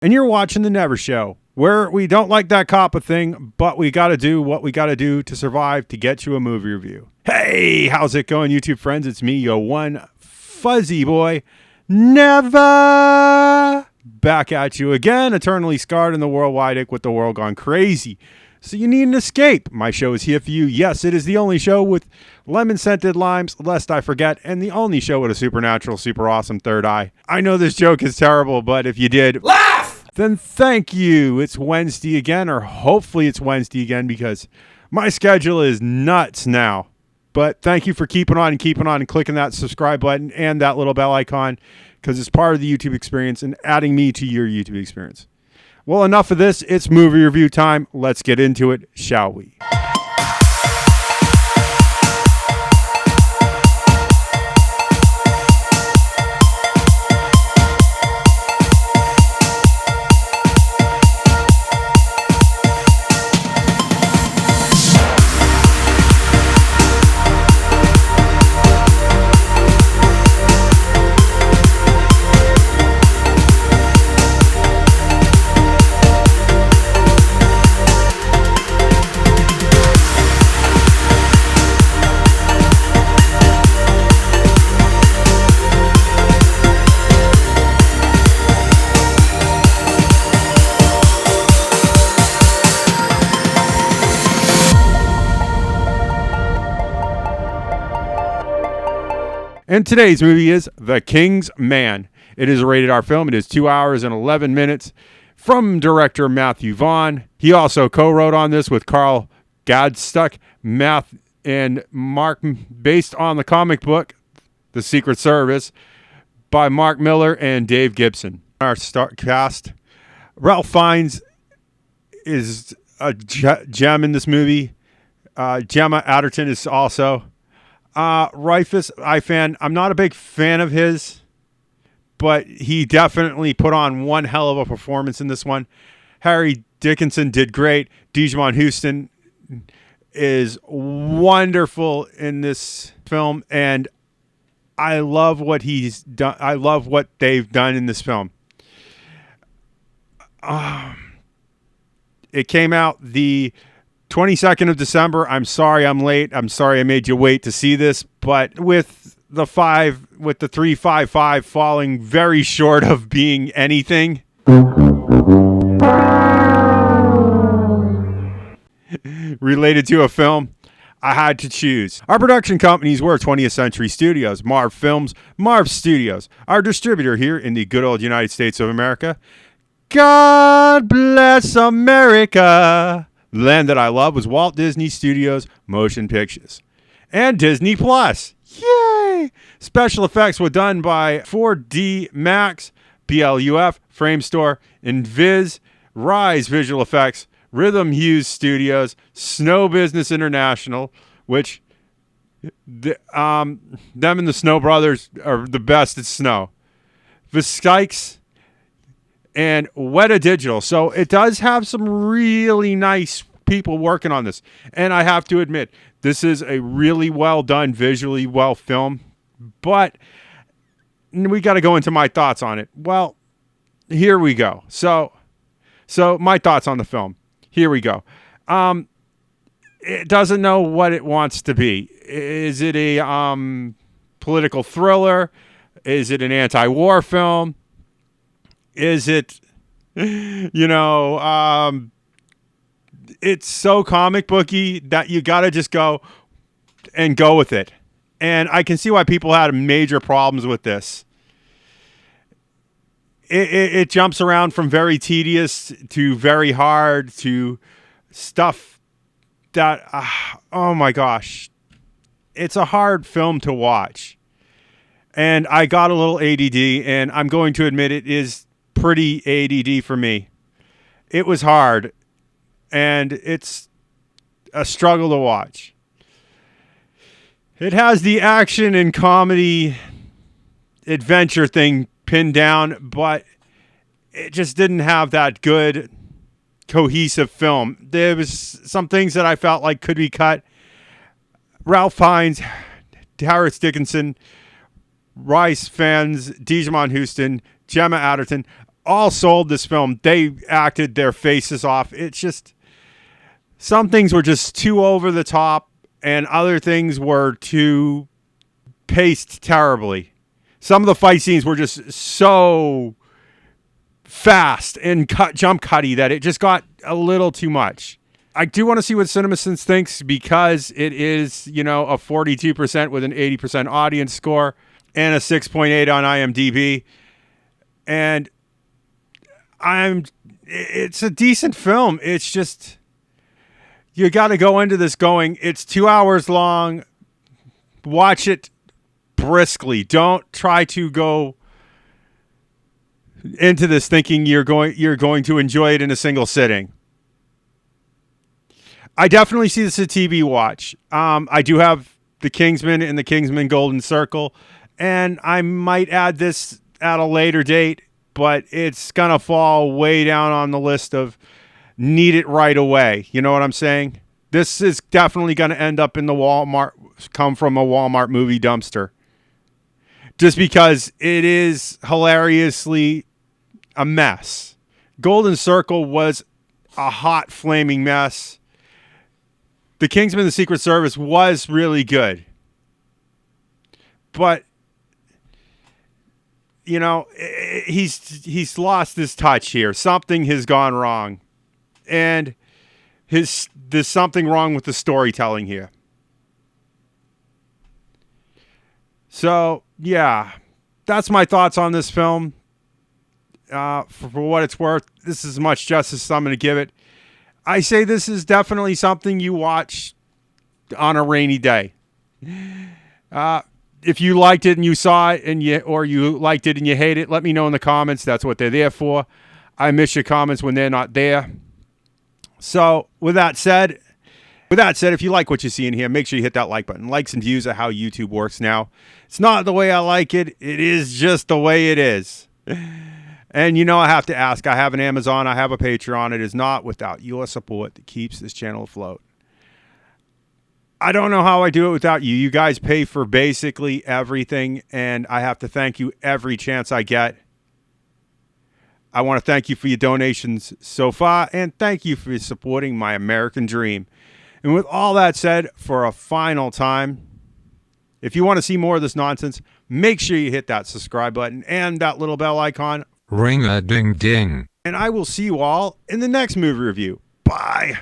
And you're watching The Never Show, where we don't like that COPPA thing, but we got to do what we got to do to survive to get you a movie review. Hey, how's it going, YouTube friends? It's me, your one fuzzy boy, Never. Back at you again, eternally scarred in the worldwide ick with the world gone crazy. So you need an escape. My show is here for you. Yes, it is the only show with lemon-scented limes, lest I forget, and the only show with a supernatural, super awesome third eye. I know this joke is terrible, but if you did, laugh! Then thank you. It's Wednesday again, or hopefully it's Wednesday again, because my schedule is nuts now. But thank you for keeping on and clicking that subscribe button and that little bell icon, because it's part of the YouTube experience and adding me to your YouTube experience. Well, enough of this. It's movie review time. Let's get into it, shall we? And today's movie is The Kingsman. It is a rated R film. It is 2 hours and 11 minutes from director Matthew Vaughn. He also co-wrote on this with Karl Gajdusek, and Mark, based on the comic book, The Secret Service, by Mark Millar and Dave Gibbons. Our cast, Ralph Fiennes is a gem in this movie. Gemma Arterton is also. Ralph Fiennes, I'm not a big fan of his, but he definitely put on one hell of a performance in this one. Dickinson did great. Djimon Hounsou is wonderful in this film, and I love what he's done. I love what they've done in this film. It came out the 22nd of December. I'm sorry I'm late. I'm sorry I made you wait to see this, but with the 355 falling very short of being anything related to a film, I had to choose. Our production companies were 20th Century Studios, Marv Films, Marv Studios, our distributor here in the good old United States of America. God bless America. The land that I love was Walt Disney Studios Motion Pictures. And Disney Plus. Yay! Special effects were done by 4D Max, BLUF, Framestore, Invis, Rise Visual Effects, Rhythm Hughes Studios, Snow Business International, which them and the Snow Brothers are the best at snow. F.A.K.K, and Weta Digital. So it does have some really nice people working on this. And I have to admit, this is a really well done, visually well filmed. But we got to go into my thoughts on it. Well, here we go. So my thoughts on the film. Here we go. It doesn't know what it wants to be. Is it a political thriller? Is it an anti-war film? Is it, it's so comic booky that you got to just go with it. And I can see why people had major problems with this. It jumps around from very tedious to very hard to stuff that, oh my gosh, it's a hard film to watch. And I got a little ADD, and I'm going to admit it is pretty ADD for me. It was hard, and it's a struggle to watch. It has the action and comedy adventure thing pinned down, but it just didn't have that good cohesive film. There was some things that I felt like could be cut. Ralph Fiennes, Dickinson, Ralph Fiennes, Djimon Hounsou, Gemma Arterton, all sold this film. They acted their faces off. It's just, some things were just too over the top, and other things were too paced terribly. Some of the fight scenes were just so fast and jump cutty that it just got a little too much. I do want to see what CinemaSins thinks, because it is, a 42% with an 80% audience score and a 6.8 on IMDb. And it's a decent film. It's just, you got to go into this going, it's 2 hours long. Watch it briskly. Don't try to go into this thinking you're going to enjoy it in a single sitting. I definitely see this as a TV watch. I do have the Kingsman and the Kingsman Golden Circle, and I might add this at a later date, but it's going to fall way down on the list of need it right away. You know what I'm saying? This is definitely going to end up in the come from a Walmart movie dumpster. Just because it is hilariously a mess. Golden Circle was a hot, flaming mess. The Kingsman, the Secret Service was really good. But, he's lost his touch here. Something has gone wrong. And there's something wrong with the storytelling here. So, yeah, that's my thoughts on this film. For what it's worth, this is as much justice as I'm going to give it. I say this is definitely something you watch on a rainy day. If you liked it and you saw it, or you liked it and you hate it, let me know in the comments. That's what they're there for. I miss your comments when they're not there. So, with that said, if you like what you see in here, make sure you hit that like button. Likes and views are how YouTube works now. It's not the way I like it. It is just the way it is. And I have to ask, I have an Amazon, I have a Patreon. It is not without your support that keeps this channel afloat. I don't know how I do it without you. You guys pay for basically everything, and I have to thank you every chance I get. I want to thank you for your donations so far, and thank you for supporting my American dream. And with all that said, for a final time, if you want to see more of this nonsense, make sure you hit that subscribe button and that little bell icon. Ring-a-ding-ding. And I will see you all in the next movie review. Bye.